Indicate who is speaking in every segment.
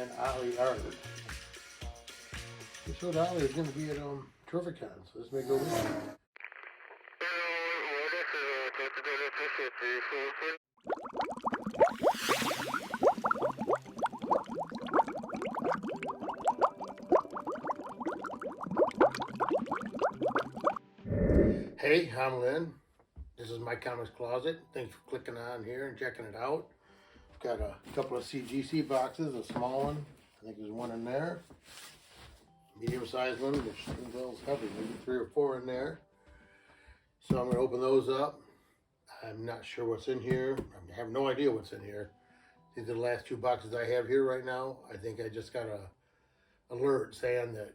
Speaker 1: and Ollie Art. We showed Ollie is going to be at Terrificon, so this may go with him. Hey, I'm Lynn. This is my comics closet. Thanks for clicking on here and checking it out. I've got a couple of CGC boxes, a small one. I think there's one in there. Medium-sized one, which is heavy, maybe 3 or 4 in there. So I'm going to open those up. I'm not sure what's in here. I have no idea what's in here. These are the last 2 boxes I have here right now. I think I just got a alert saying that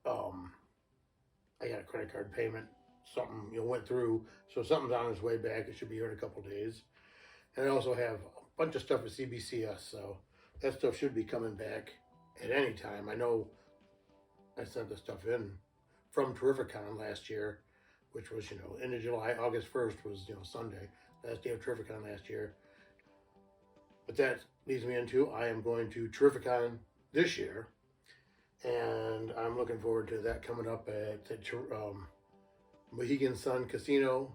Speaker 1: I got a credit card payment. Something went through, so something's on its way back. It should be here in a couple days. And I also have a bunch of stuff with CBCS, so that stuff should be coming back at any time. I know I sent the stuff in from Terrificon last year, which was end of July. August 1st was Sunday, last day of Terrificon last year. But that leads me into I am going to Terrificon this year, and I'm looking forward to that coming up at the Mohegan Sun Casino.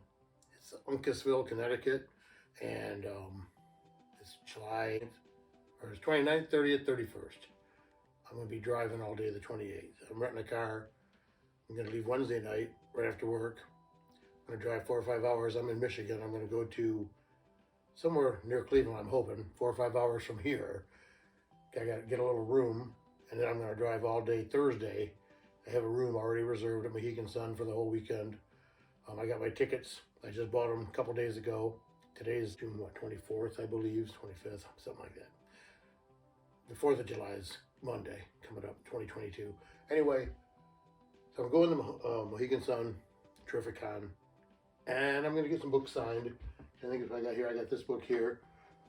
Speaker 1: It's Uncasville, Connecticut, and it's July, or it's 29th, 30th, 31st. I'm going to be driving all day the 28th. I'm renting a car. I'm going to leave Wednesday night right after work. I'm going to drive 4 or 5 hours. I'm in Michigan. I'm going to go to somewhere near Cleveland, I'm hoping, 4 or 5 hours from here. I got to get a little room, and then I'm going to drive all day Thursday. I have a room already reserved at Mohegan Sun for the whole weekend. I got my tickets. I just bought them a couple days ago. Today's June, 24th, I believe, 25th, something like that. The 4th of July is Monday, coming up, 2022. Anyway, so I'm going to Mohegan Sun, Terrificon, and I'm going to get some books signed. I think if I got this book here.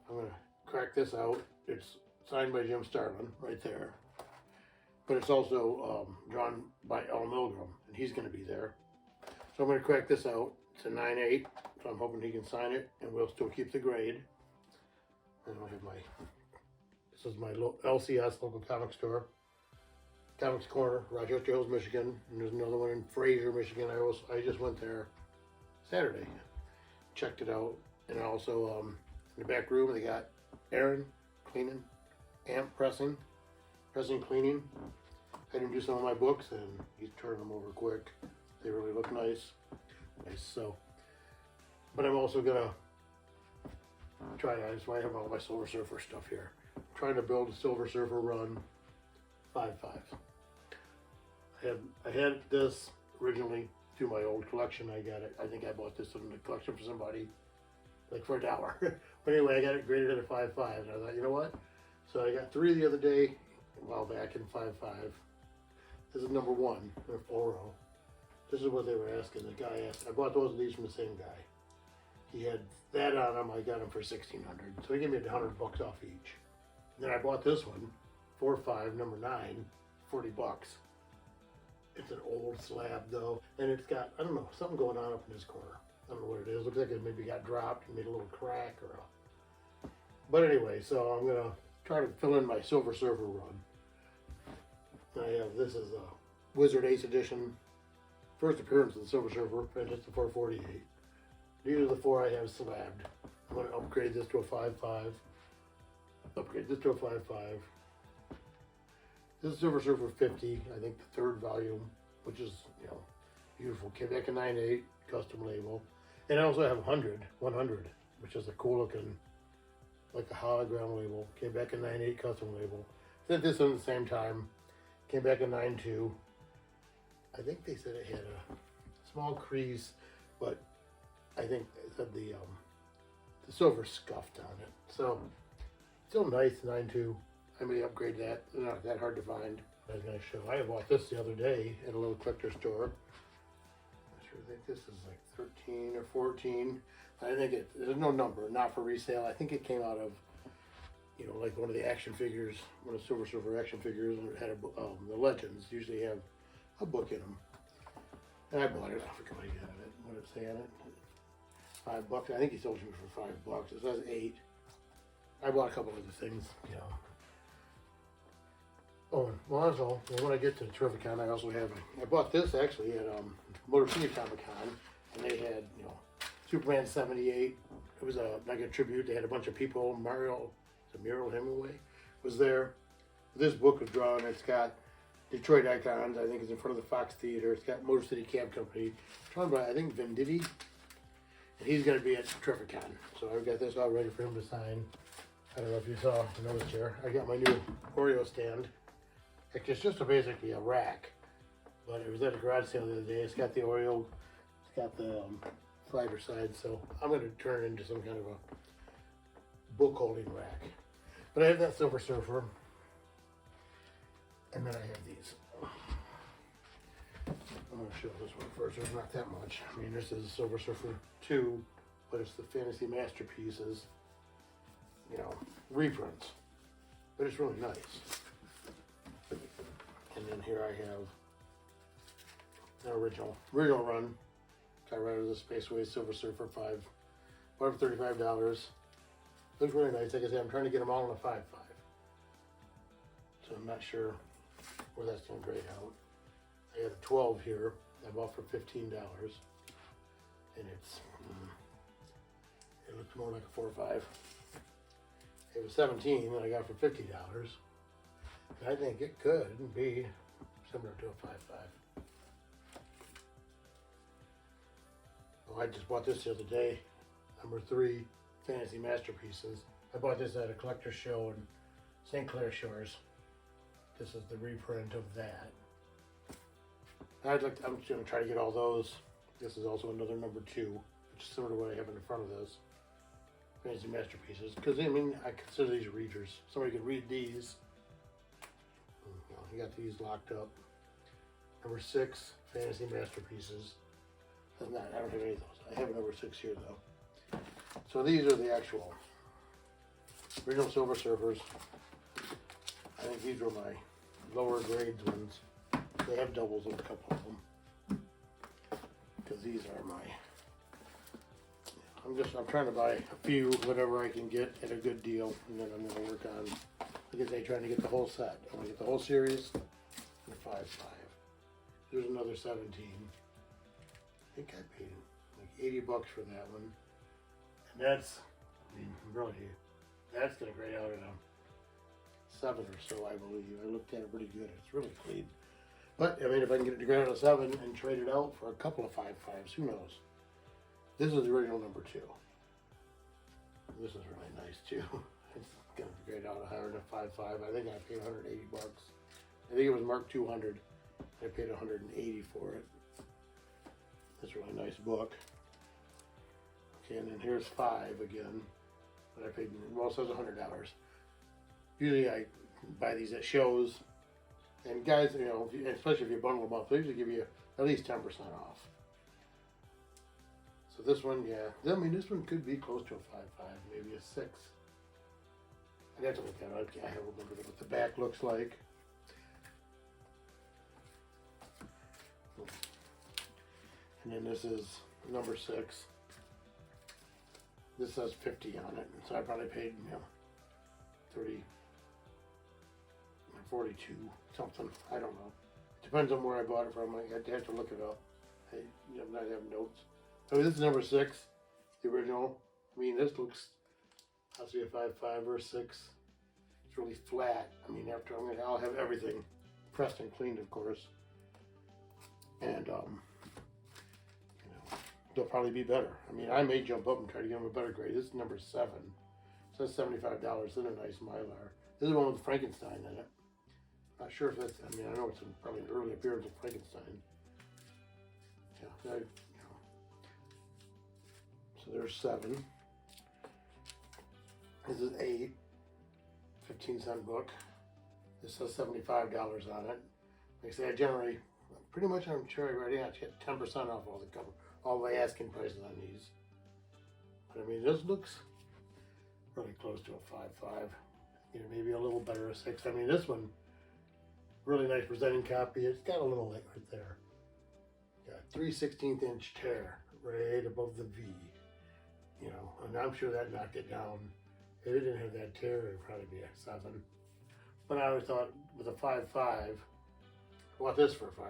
Speaker 1: I'm going to crack this out. It's signed by Jim Starlin, right there. But it's also drawn by L. Milgram, and he's going to be there. So I'm going to crack this out. It's a 9/8, so I'm hoping he can sign it, and we'll still keep the grade. And I have this is my LCS, local comic store. Comics Corner, Rochester Hills, Michigan. And there's another one in Fraser, Michigan. I just went there Saturday, checked it out. And also in the back room, they got Aaron cleaning, Amp pressing, cleaning. I didn't do some of my books, and he's turning them over quick. They really look nice. So, but I'm also gonna try. That's why I have all my Silver Surfer stuff here. I'm trying to build a Silver Surfer run 5/5. I had this originally through my old collection. I got it. I think I bought this in the collection for somebody, like for $1. But anyway, I got it graded at a 5/5. And I thought, you know what? So I got 3 the other day, a while back in 5/5. This is number 1 in a full row. This is what they were asking. The guy asked. I bought those of these from the same guy. He had that on him. I got him for $1,600. So he gave me $100 off each. And then I bought this one, 4/5, number 9, $40. It's an old slab though, and it's got, I don't know, something going on up in this corner. I don't know what it is. Looks like it maybe got dropped and made a little crack or a. But anyway, so I'm gonna try to fill in my Silver Surfer run. I have this is a Wizard Ace edition. First appearance of the Silver Surfer, and it's the 448. These are the 4 I have slabbed. I'm going to upgrade this to a 5/5. Upgrade this to a 5/5. This is Silver Surfer 50, I think the 3rd volume, which is, beautiful. Came back in 9/8, custom label. And I also have 100, which is a cool looking, like a hologram label. Came back in 9/8, custom label. Sent this in the same time. Came back in 9/2. I think they said it had a small crease, but I think they said the silver scuffed on it. So still nice, 9/2. I may upgrade that. They're not that hard to find. I was going to show. I bought this the other day at a little collector store. I think this is like 13 or 14. I think there's no number, not for resale. I think it came out of, like one of the action figures, one of the Silver Surfer action figures, and it had the Legends usually have a book in them. And I bought it. I forgot what he had it. What did it say on it? $5. I think he sold it to me for $5. It says 8. I bought a couple other things, Well, that's all. Well, when I get to Terrificon, I also have, I bought this actually at Motor City Comic Con, and they had, you know, Superman 78. It was like a tribute. They had a bunch of people. Muriel Hemingway was there. This book was drawn. It's got Detroit icons. I think it's in front of the Fox Theater. It's got Motor City Cab Company. Drawn by, I think, Venditti. And he's going to be at Terrificon. So I've got this all ready for him to sign. I don't know if you saw the notice here. I got my new Oreo stand. It's just basically a rack. But it was at a garage sale the other day. It's got the Oreo. It's got the slider side. So I'm going to turn it into some kind of a book holding rack. But I have that Silver Surfer. And then I have these. I'm going to show this one first. There's not that much. I mean, this is Silver Surfer 2, but it's the Fantasy Masterpieces, you know, reprints. But it's really nice. And then here I have the original run. Got right out of the Spaceway Silver Surfer 5. Bought it for $35. Looks really nice. Like I said, I'm trying to get them all in a 5.5. So I'm not sure where that's going to grade out. I have a 12 here. I bought for $15. And it's, it looks more like a 4 or 5. It was 17 that I got for $50. And I think it could be similar to a 5.5. Well, I just bought this the other day. Number 3, Fantasy Masterpieces. I bought this at a collector's show in St. Clair Shores. This is the reprint of that. I'm just going to try to get all those. This is also another number 2, which is similar to what I have in the front of this. Fantasy Masterpieces. Because, I mean, I consider these readers. Somebody could read these. You got these locked up. Number 6, Fantasy Masterpieces. I don't have any of those. I have a number 6 here, though. So these are the actual original Silver Surfers. I think these were my lower grades ones. They have doubles on a couple of them. Because these are my... I'm trying to buy a few, whatever I can get at a good deal. And then I'm going to work on, like I say, trying to get the whole set. I want to get the whole series in 5.5. There's another 17. I think I paid like $80 for that one. And that's, I mean, really, that's going to grade out at a 7 or so, I believe. I looked at it pretty good. It's really clean. But, I mean, if I can get it to grade out of 7 and trade it out for a couple of 5.5s, who knows? This is the original number 2. This is really nice, too. It's going to grade out higher than a 5.5. I think I paid $180. I think it was marked 200. I paid $180 for it. It's a really nice book. Okay, and then here's 5 again. But I paid, well, it says $100. Usually I buy these at shows. And guys, you know, especially if you bundle them up, they usually give you at least 10% off. So this one, yeah. I mean, this one could be close to a 5.5, maybe a 6. I'd have to look at it. I have a look at what the back looks like. And then this is number 6. This says 50 on it, so I probably paid, you know, 30, 42, something. I don't know. Depends on where I bought it from. I have to look it up. I might have notes. I mean, this is number 6, the original. I mean, this looks, I'll see a 5.5 or a 6. It's really flat. I mean, after I'll have everything pressed and cleaned, of course. And, you know, they'll probably be better. I mean, I may jump up and try to get them a better grade. This is number 7. It says $75. In a nice Mylar. This is one with Frankenstein in it. Not sure if that's, I mean, I know it's probably an early appearance of Frankenstein. Yeah, so there's 7. This is 8. 15-cent book. This says $75 on it. Like I say, I generally, pretty much I'm sure I already get 10% off all the cover, all my asking prices on these. But I mean, this looks really close to a 5.5. You know, maybe a little better, a 6. I mean, this one, really nice presenting copy. It's got a little light right there. Got 3/16" tear right above the V. You know, and I'm sure that knocked it down. If it didn't have that tear, it'd probably be a 7. But I always thought with a 5.5, I want this for a 5.5.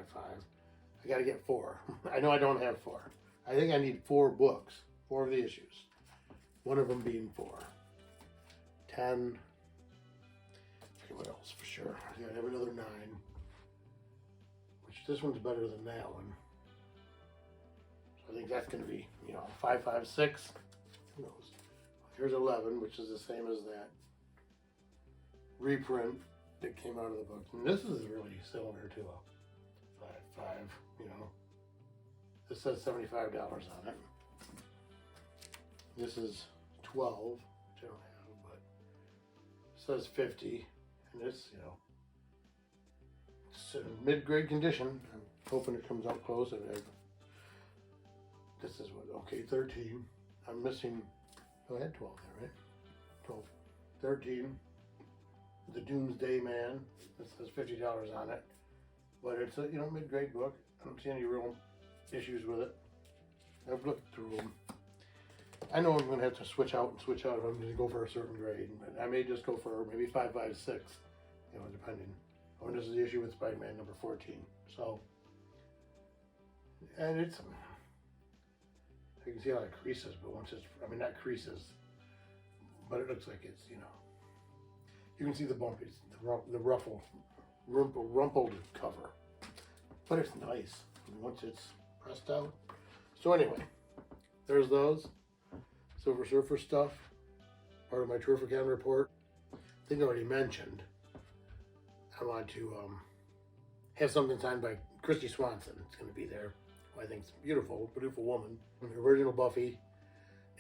Speaker 1: I got to get 4. I know I don't have 4. I think I need 4 books, 4 of the issues. One of them being 4. 10. Okay, what else for sure? I gotta have another 9. Which this one's better than that one. So I think that's gonna be, 5, 5, 6. Who knows? Here's 11, which is the same as that reprint that came out of the book. And this is really similar to a 5.5, This says $75 on it. This is 12, which I don't have, but it says 50. And this, it's in mid-grade condition. I'm hoping it comes up close. This is what, okay, 13. I'm missing, I had 12 there, right? 12. 13. The Doomsday Man. It says $50 on it. But it's a, mid-grade book. I don't see any real issues with it. I've looked through them. I know I'm going to have to switch out if I'm going to go for a certain grade. But I may just go for maybe 5, 5, 6, depending. Oh, and this is the issue with Spider-Man number 14. So, and it's, you can see a lot of creases, but once it's, not creases, but it looks like it's, you can see the bumpies, the rumpled cover. But it's nice once it's pressed out. So anyway, there's those. Silver Surfer stuff, part of my Terrificon report. I think I already mentioned I want to have something signed by Christy Swanson. It's going to be there. I think it's beautiful woman. The original Buffy.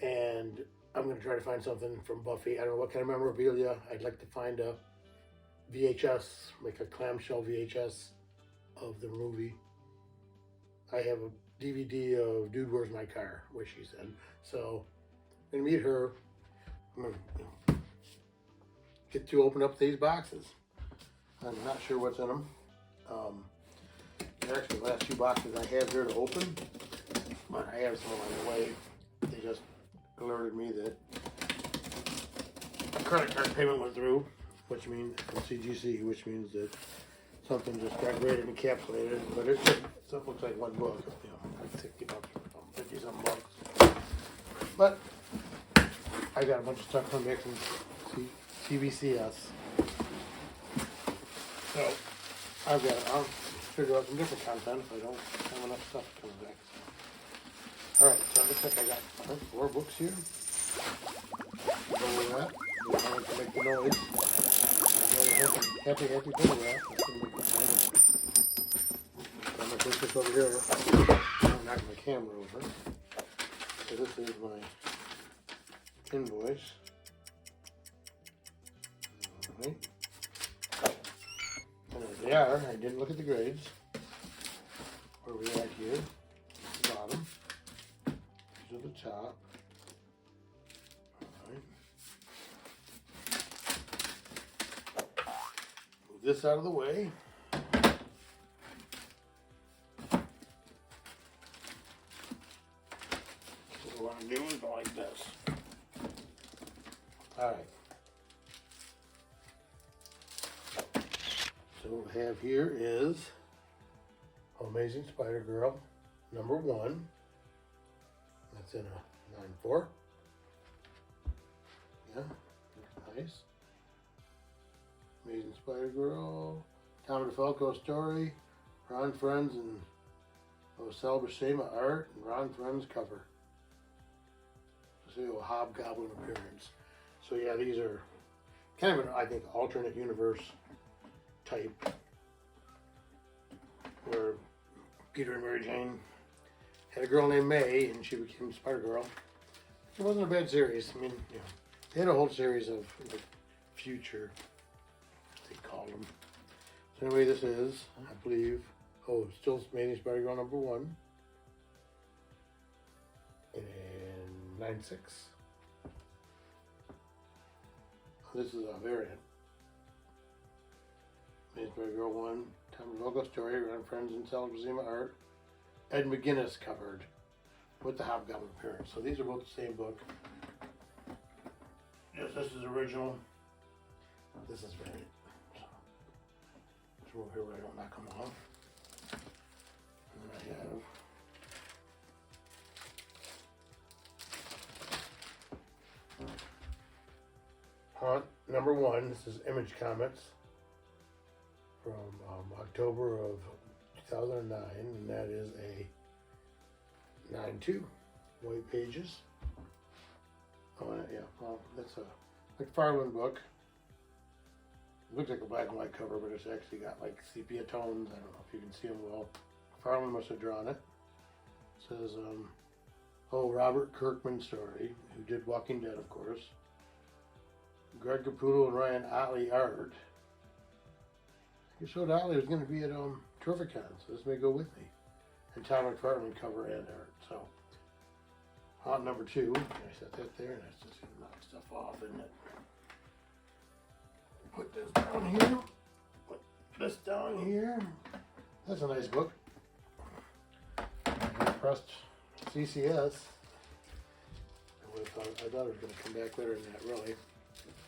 Speaker 1: And I'm going to try to find something from Buffy. I don't know what kind of memorabilia. I'd like to find a VHS, like a clamshell VHS of the movie. I have a DVD of Dude, Where's My Car, which she said. So I'm going to meet her. I'm going to get to open up these boxes. I'm not sure what's in them. Actually, the last few boxes I have here to open, but I have some on the way. They just alerted me that a credit card payment went through, which means from CGC, which means that something just got graded and encapsulated. But it looks like one book, like 60 bucks, 50 something bucks. But I got a bunch of stuff coming back from CBCS. So I'll figure out some different content if I don't have enough stuff coming back. Alright, so it looks like I got 4 books here. Over that. We're going to make the noise. Happy photograph. That's going to make the noise. I'm going to put this over here. I'm knocking my camera over. So this is my invoice. Alright. And there they are. I didn't look at the grades. Where are we at here? The bottom. These are the top. Alright. Move this out of the way. What I want to do is go like this. Alright. So what we have here is Amazing Spider-Girl number 1. That's in a 9.4. Yeah, nice. Amazing Spider-Girl, Tom DeFalco story, Ron Friends and Osel Buscema art, and Ron Friends cover. So a hobgoblin appearance. So yeah, these are kind of an, I think, alternate universe type, where Peter and Mary Jane had a girl named May, and she became Spider-Girl. It wasn't a bad series. They had a whole series of like future, they call them. So anyway, this is, I believe, still Amazing Spider-Girl number 1, and 9.6. This is a variant. Amazing Spider-Girl 1, Tom DeFalco story, Ron Friends and Osel Buscema art. Ed McGuinness covered with the hobgoblin appearance. So these are both the same book. Yes, this is original. This is variant. So through here where I don't knock them off. And then I have Haunt #1. This is Image Comics from October of 2009, and that is a 9/2 white pages. Oh yeah, well that's a McFarlane book. It looks like a black and white cover, but it's actually got like sepia tones. I don't know if you can see them well. McFarlane must have drawn it. It says, Robert Kirkman story, who did Walking Dead, of course. Greg Capullo and Ryan Otley art. I showed Otley was going to be at Terrificon, so this may go with me. And Tom McFarlane cover and art. So, Haunt #2. I set that there, and that's just going to knock stuff off, isn't it? Put this down here. Put this down here. That's a nice book. Pressed CCS. I thought it was going to come back better than that, really.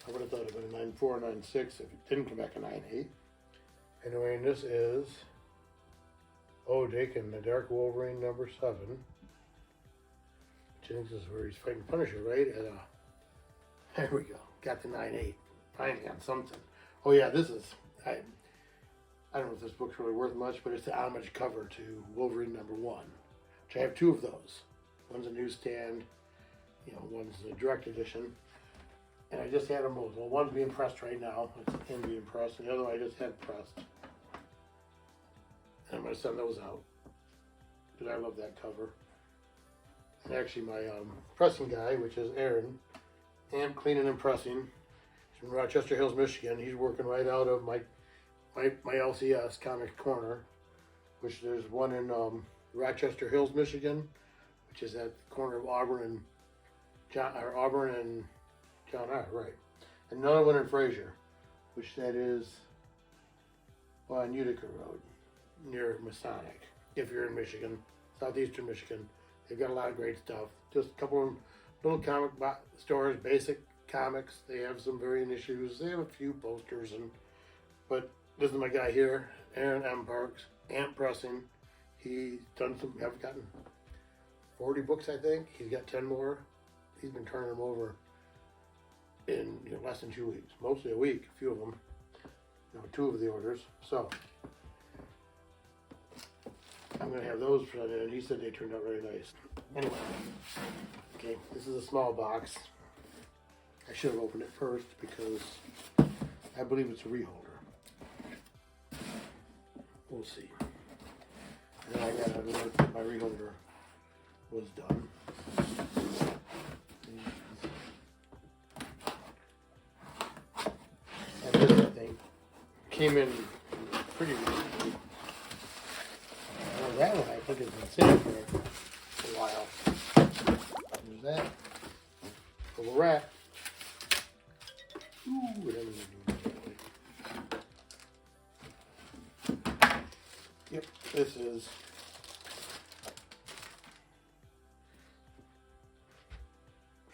Speaker 1: I would have thought it would have been a 9/4, 9/6 if it didn't come back a 9/8. Anyway, and this is Daken, the Dark Wolverine #7. Which I think this is where he's fighting Punisher, right? And, there we go. Got the 9/8. Finally on something. Oh yeah, this is, I don't know if this book's really worth much, but it's the homage cover to Wolverine #1. Which I have 2 of those. One's a newsstand, one's a direct edition. And I just had them both. Well, one's being pressed right now. It's in being pressed. And the other one I just had pressed. And I'm going to send those out. Because I love that cover. And actually my pressing guy, which is Aaron, Amp Cleaning and Pressing, from Rochester Hills, Michigan. He's working right out of my LCS Comics Corner, which there's one in Rochester Hills, Michigan, which is at the corner of Auburn and John R, right. And another one in Fraser, which that is on Utica Road, near Masonic. If you're in Michigan, southeastern Michigan, they've got a lot of great stuff. Just a couple of little comic stores, basic comics. They have some variant issues. They have a few posters, but this is my guy here, Aaron M. Parks, Amp Pressing. He's done some. I've gotten 40 books, I think. He's got 10 more. He's been turning them over in less than 2 weeks, mostly a week, a few of them, 2 of the orders. So I'm going to have those put in. He said they turned out really nice. Anyway, okay, this is a small box. I should have opened it first because I believe it's a Reholder. We'll see. And I got to note that my Reholder was done. And this, I think, came in pretty recently. Well, that one I think has been sitting here for a while. There's that. Bubble wrap. Ooh, whatever they're doing that way. Yep, this is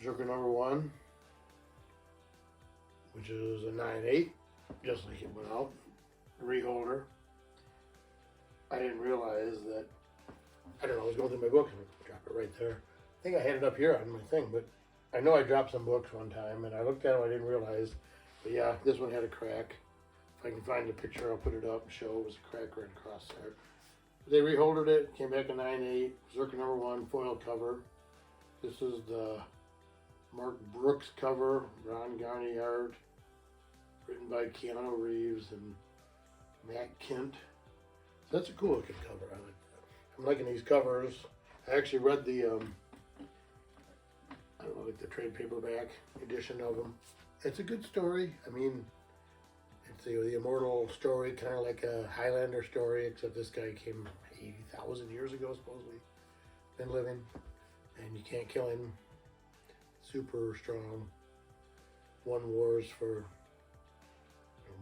Speaker 1: BRZRKR #1, which is a 9/8, just like it went out. Reholder. I didn't realize that, I don't know, I was going through my books and drop it right there. I think I had it up here on my thing, but I know I dropped some books one time and I looked at them, I didn't realize. But yeah, this one had a crack. If I can find a picture, I'll put it up and show it was a crack right across there. They reholdered it, came back in 9/8, BRZRKR #1, foil cover. This is the Mark Brooks cover, Ron Garney art, written by Keanu Reeves and Matt Kent. So that's a cool looking cover. I like that. I'm liking these covers. I actually read the, I don't know, like the trade paperback edition of them. It's a good story. I mean, it's the immortal story, kind of like a Highlander story, except this guy came 80,000 years ago, supposedly, been living, and you can't kill him. Super strong. Won wars for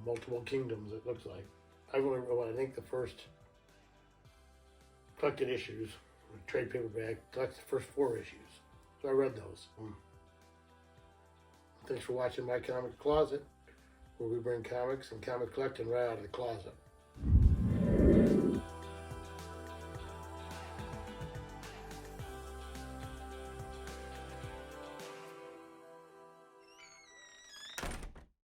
Speaker 1: multiple kingdoms, it looks like. I've only read, I think, the first collected issues, trade paperback, collects the first 4 issues. So I read those. Thanks for watching My Comic Closet, where we bring comics and comic collecting right out of the closet.